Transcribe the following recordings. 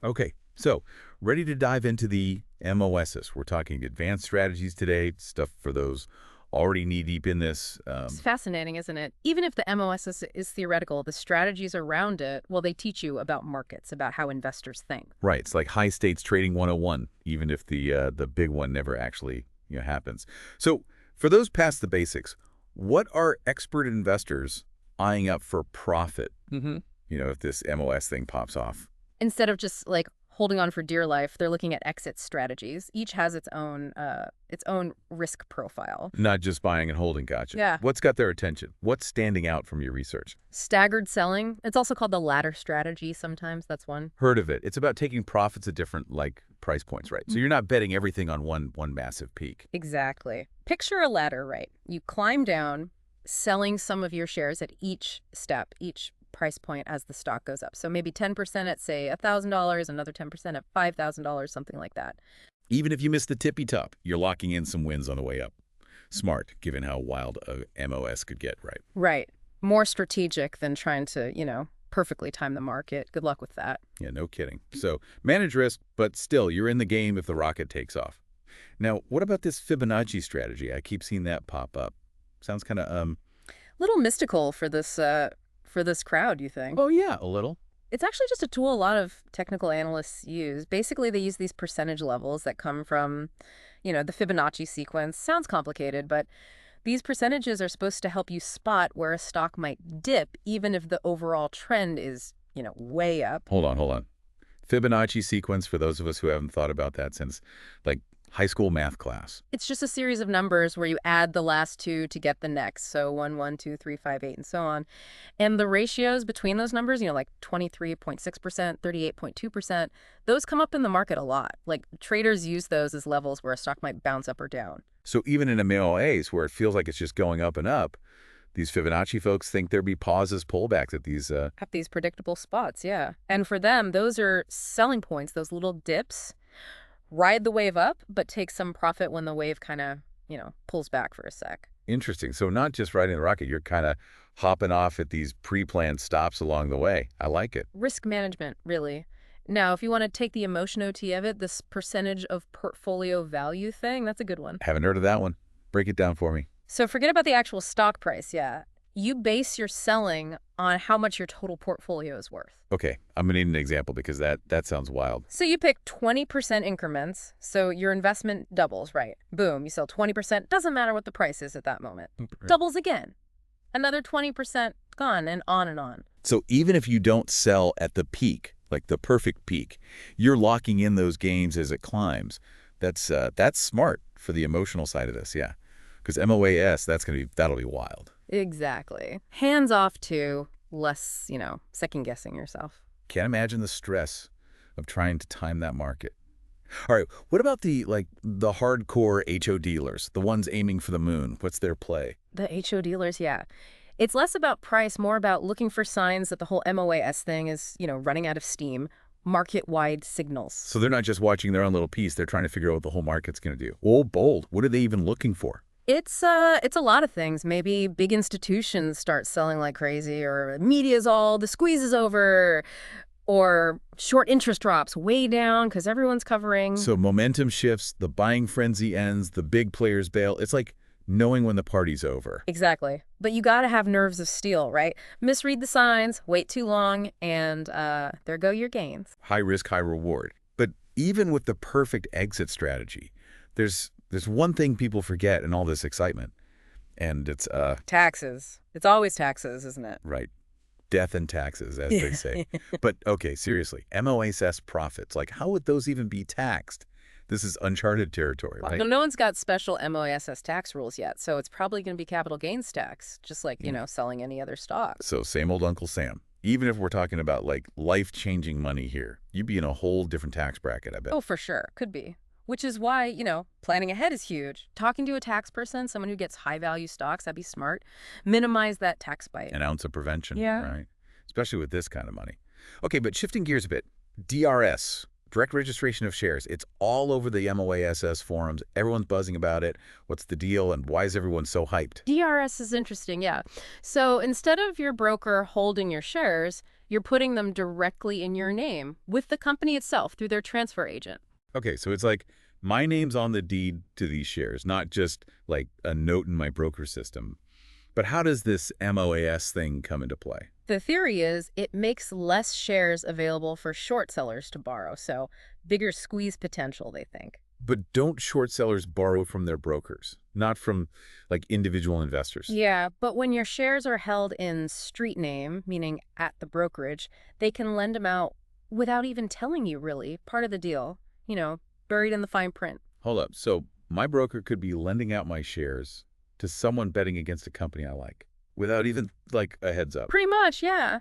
Okay, so ready to dive into the MOSs. We're talking advanced strategies today, stuff for those already knee-deep in this. It's fascinating, isn't it? Even if the MOS is theoretical, the strategies around it, well, they teach you about markets, about how investors think. Right, it's like high-stakes trading 101, even if the big one never actually happens. So for those past the basics, what are expert investors eyeing up for profit, hmm if this MOS thing pops off? Instead of just like holding on for dear life, they're looking at exit strategies. Each has its own risk profile. Not just buying and holding, gotcha. Yeah. What's got their attention? What's standing out from your research? Staggered selling. It's also called the ladder strategy sometimes. That's one. Heard of it. It's about taking profits at different, price points, right? So you're not betting everything on one massive peak. Exactly. Picture a ladder, right? You climb down, selling some of your shares at each step, each price point as the stock goes up. So maybe 10% at, say, $1,000, another 10% at $5,000, something like that. Even if you miss the tippy top, you're locking in some wins on the way up. Smart, given how wild a MOS could get, right? Right. More strategic than trying to, perfectly time the market. Good luck with that. Yeah, no kidding. So manage risk, but still, you're in the game if the rocket takes off. Now, what about this Fibonacci strategy? I keep seeing that pop up. Sounds kind of, Little mystical for this crowd, you think? oh yeah, a little. It's actually just a tool a lot of technical analysts use. Basically, they use these percentage levels that come from, the Fibonacci sequence. Sounds complicated, but these percentages are supposed to help you spot where a stock might dip, even if the overall trend is, way up. Hold on. Fibonacci sequence, for those of us who haven't thought about that since, high school math class. It's just a series of numbers where you add the last two to get the next. So 1, 1, 2, 3, 5, 8, and so on. And the ratios between those numbers, like 23.6%, 38.2%, those come up in the market a lot. Like traders use those as levels where a stock might bounce up or down. So even in a MOAs where it feels like it's just going up and up, these Fibonacci folks think there'd be pauses, pullbacks at these. At these predictable spots, yeah. And for them, those are selling points, those little dips. Ride the wave up, but take some profit when the wave kind of, pulls back for a sec. Interesting. So not just riding the rocket, you're kind of hopping off at these pre-planned stops along the way. I like it. Risk management, really. Now, if you want to take the emotion OT of it, this percentage of portfolio value thing, that's a good one. Haven't heard of that one. Break it down for me. So forget about the actual stock price, yeah. You base your selling on how much your total portfolio is worth. Okay, I'm going to need an example because that sounds wild. So you pick 20% increments, so your investment doubles, right? Boom, you sell 20%, doesn't matter what the price is at that moment. Right. Doubles again. Another 20% gone, and on and on. So even if you don't sell at the peak, like the perfect peak, you're locking in those gains as it climbs. That's smart for the emotional side of this, yeah. Because MOAS, that'll be wild. Exactly. Hands off to less, second guessing yourself. Can't imagine the stress of trying to time that market. All right, what about the hardcore HO dealers, the ones aiming for the moon? What's their play? The HO dealers, yeah. It's less about price, more about looking for signs that the whole MOAS thing is, running out of steam, market-wide signals. So they're not just watching their own little piece, they're trying to figure out what the whole market's going to do. Oh, bold. What are they even looking for? It's a lot of things. Maybe big institutions start selling like crazy, or the squeeze is over, or short interest drops way down because everyone's covering. So momentum shifts, the buying frenzy ends, the big players bail. It's like knowing when the party's over. Exactly. But you got to have nerves of steel, right? Misread the signs, wait too long, and there go your gains. High risk, high reward. But even with the perfect exit strategy, there's one thing people forget in all this excitement, and it's taxes. It's always taxes, isn't it? Right. Death and taxes, as they say. But okay, seriously, MOAS profits, how would those even be taxed? This is uncharted territory, right? Well, no one's got special MOAS tax rules yet, so it's probably going to be capital gains tax, just like, selling any other stock. So same old Uncle Sam. Even if we're talking about life-changing money here, you'd be in a whole different tax bracket, I bet. Oh, for sure. Could be. Which is why, planning ahead is huge. Talking to a tax person, someone who gets high-value stocks, that'd be smart. Minimize that tax bite. An ounce of prevention, yeah. Right? Especially with this kind of money. Okay, but shifting gears a bit, DRS, direct registration of shares. It's all over the MOASS forums. Everyone's buzzing about it. What's the deal, and why is everyone so hyped? DRS is interesting, yeah. So instead of your broker holding your shares, You're putting them directly in your name with the company itself through their transfer agent. Okay, so it's like my name's on the deed to these shares, not just like a note in my broker system. But how does this MOAS thing come into play? The theory is it makes less shares available for short sellers to borrow, so bigger squeeze potential, they think. But don't short sellers borrow from their brokers, not from like individual investors? Yeah, but when your shares are held in street name, meaning at the brokerage, they can lend them out without even telling you, really. Part of the deal, buried in the fine print. Hold up. So my broker could be lending out my shares to someone betting against a company I like without even like a heads up. Pretty much, yeah.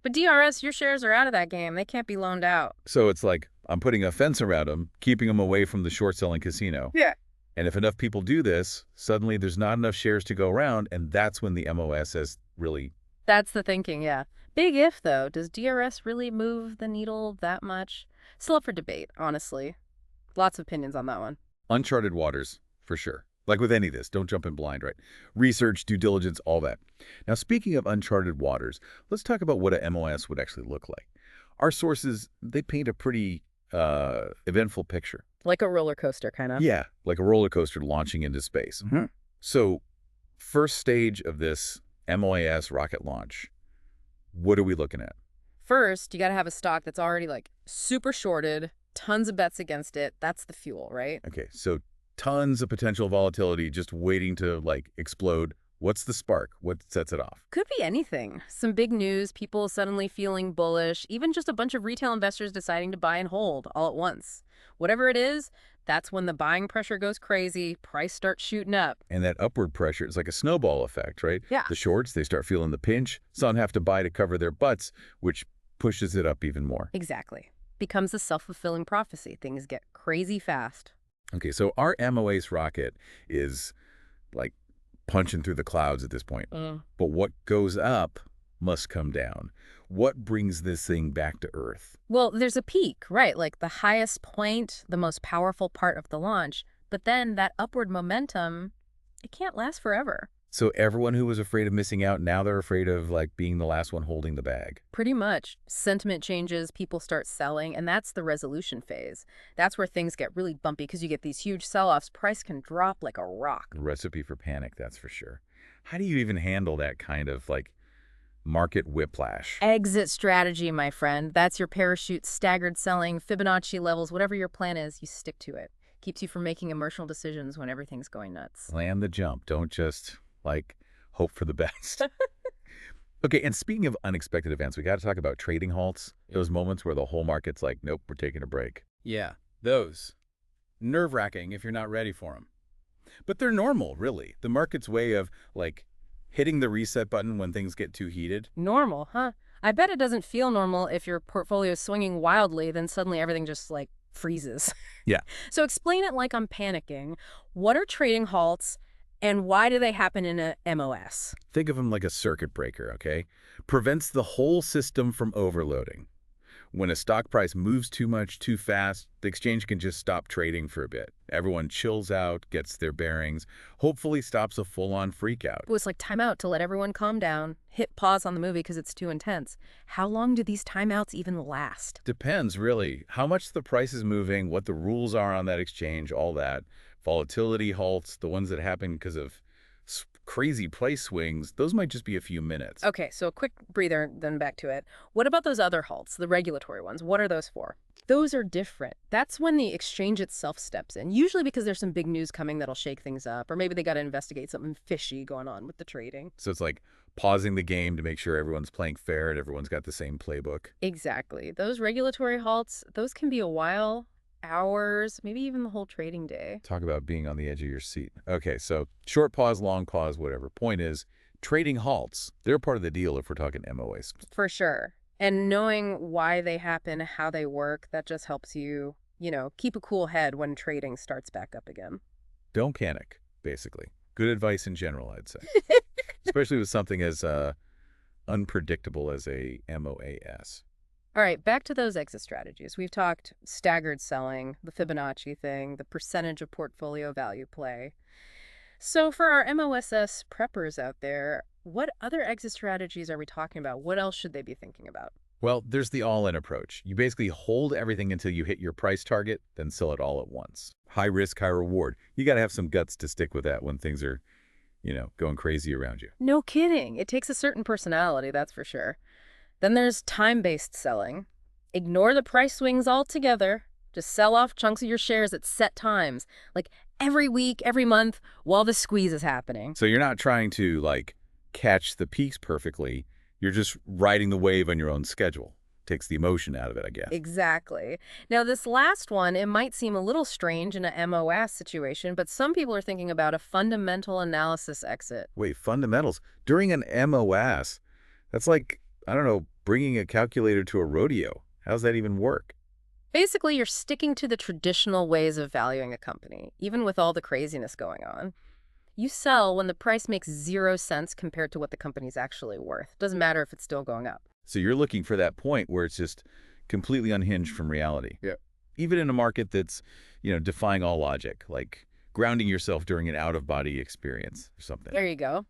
But DRS, your shares are out of that game. They can't be loaned out. So it's like I'm putting a fence around them, keeping them away from the short selling casino. Yeah. And if enough people do this, suddenly there's not enough shares to go around, and that's when the MOS has really... That's the thinking, yeah. Big if, though. Does DRS really move the needle that much? Still up for debate, honestly. Lots of opinions on that one. Uncharted waters, for sure. Like with any of this, don't jump in blind, right? Research, due diligence, all that. Now, speaking of uncharted waters, let's talk about what a MOS would actually look like. Our sources, they paint a pretty eventful picture. Like a roller coaster, kind of. Yeah, like a roller coaster launching into space. Mm-hmm. So, first stage of this MOAS rocket launch, what are we looking at? First, you got to have a stock that's already like super shorted, tons of bets against it. That's the fuel, right? Okay, so tons of potential volatility just waiting to like explode. What's the spark? What sets it off? Could be anything. Some big news, people suddenly feeling bullish, even just a bunch of retail investors deciding to buy and hold all at once. Whatever it is, that's when the buying pressure goes crazy, price starts shooting up. And that upward pressure is like a snowball effect, right? Yeah. The shorts, they start feeling the pinch. Some have to buy to cover their butts, which pushes it up even more. Exactly. Becomes a self-fulfilling prophecy. Things get crazy fast. Okay, so our MOAS rocket is like punching through the clouds at this point. But what goes up must come down. What brings this thing back to Earth? Well, there's a peak, right? Like the highest point, the most powerful part of the launch. But then that upward momentum, it can't last forever. So everyone who was afraid of missing out, now they're afraid of like being the last one holding the bag. Pretty much. Sentiment changes, people start selling, and that's the resolution phase. That's where things get really bumpy because you get these huge sell-offs. Price can drop like a rock. A recipe for panic, that's for sure. How do you even handle that kind of like market whiplash? Exit strategy, my friend. That's your parachute, staggered selling, Fibonacci levels, whatever your plan is, you stick to it. Keeps you from making emotional decisions when everything's going nuts. Land the jump. Don't just like hope for the best. Okay, and speaking of unexpected events, we got to talk about trading halts. Those moments where the whole market's like, nope, we're taking a break. Yeah, those. Nerve-wracking if you're not ready for them. But they're normal, really. The market's way of like hitting the reset button when things get too heated. Normal, huh? I bet it doesn't feel normal if your portfolio is swinging wildly, then suddenly everything just like freezes. Yeah. So explain it like I'm panicking. What are trading halts? And why do they happen in a MOS? Think of them like a circuit breaker, okay? Prevents the whole system from overloading. When a stock price moves too much, too fast, the exchange can just stop trading for a bit. Everyone chills out, gets their bearings, hopefully stops a full-on freakout. Well, it's like timeout to let everyone calm down, hit pause on the movie because it's too intense. How long do these timeouts even last? Depends, really. How much the price is moving, what the rules are on that exchange, all that. Volatility halts, the ones that happen because of crazy price swings, those might just be a few minutes. Okay, so a quick breather, then back to it. What about those other halts, the regulatory ones? What are those for? Those are different. That's when the exchange itself steps in, usually because there's some big news coming that'll shake things up, or maybe they got to investigate something fishy going on with the trading. So it's like pausing the game to make sure everyone's playing fair and everyone's got the same playbook. Exactly. Those regulatory halts, those can be a while. Hours, maybe even the whole trading day. Talk about being on the edge of your seat. Okay, so short pause, long pause, whatever. Point is, trading halts, they're part of the deal if we're talking MOAs. For sure. And knowing why they happen, how they work, that just helps you, keep a cool head when trading starts back up again. Don't panic, basically. Good advice in general, I'd say. Especially with something as unpredictable as a MOAS. All right, back to those exit strategies. We've talked staggered selling, the Fibonacci thing, the percentage of portfolio value play. So for our MOSS preppers out there, What other exit strategies are we talking about? What else should they be thinking about? Well, there's the all-in approach. You basically hold everything until you hit your price target, then sell it all at once. High risk, high reward. You got to have some guts to stick with that when things are, going crazy around you. No kidding. It takes a certain personality, that's for sure. Then there's time-based selling. Ignore the price swings altogether. Just sell off chunks of your shares at set times, like every week, every month, while the squeeze is happening. So you're not trying to, catch the peaks perfectly. You're just riding the wave on your own schedule. Takes the emotion out of it, I guess. Exactly. Now, this last one, it might seem a little strange in a MOASS situation, but some people are thinking about a fundamental analysis exit. Wait, fundamentals. During an MOASS, that's like, I don't know, bringing a calculator to a rodeo. How's that even work? Basically, you're sticking to the traditional ways of valuing a company, even with all the craziness going on. You sell when the price makes 0 cents compared to what the company's actually worth. Doesn't matter if it's still going up. So you're looking for that point where it's just completely unhinged from reality. Yeah. Even in a market that's, defying all logic, like grounding yourself during an out-of-body experience or something. There you go.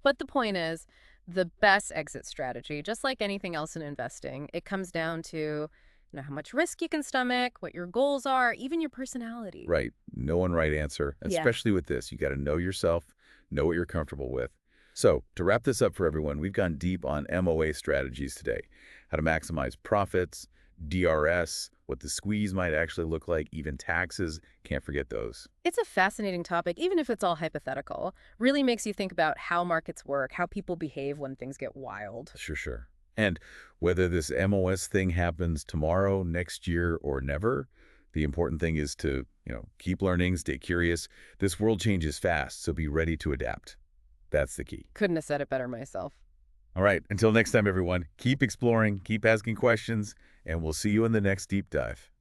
But the point is, the best exit strategy, just like anything else in investing, it comes down to how much risk you can stomach, what your goals are, even your personality. Right. No one right answer. Yeah. Especially with this. You got to know yourself, know what you're comfortable with. So to wrap this up for everyone, we've gone deep on MOA strategies today. How to maximize profits, DRS, what the squeeze might actually look like, even taxes. Can't forget those. It's a fascinating topic, even if it's all hypothetical. Really makes you think about how markets work, how people behave when things get wild. Sure. And whether this MOS thing happens tomorrow, next year, or never, the important thing is to, keep learning, stay curious. This world changes fast, so be ready to adapt. That's the key. Couldn't have said it better myself. All right, until next time, everyone, keep exploring, keep asking questions, and we'll see you in the next deep dive.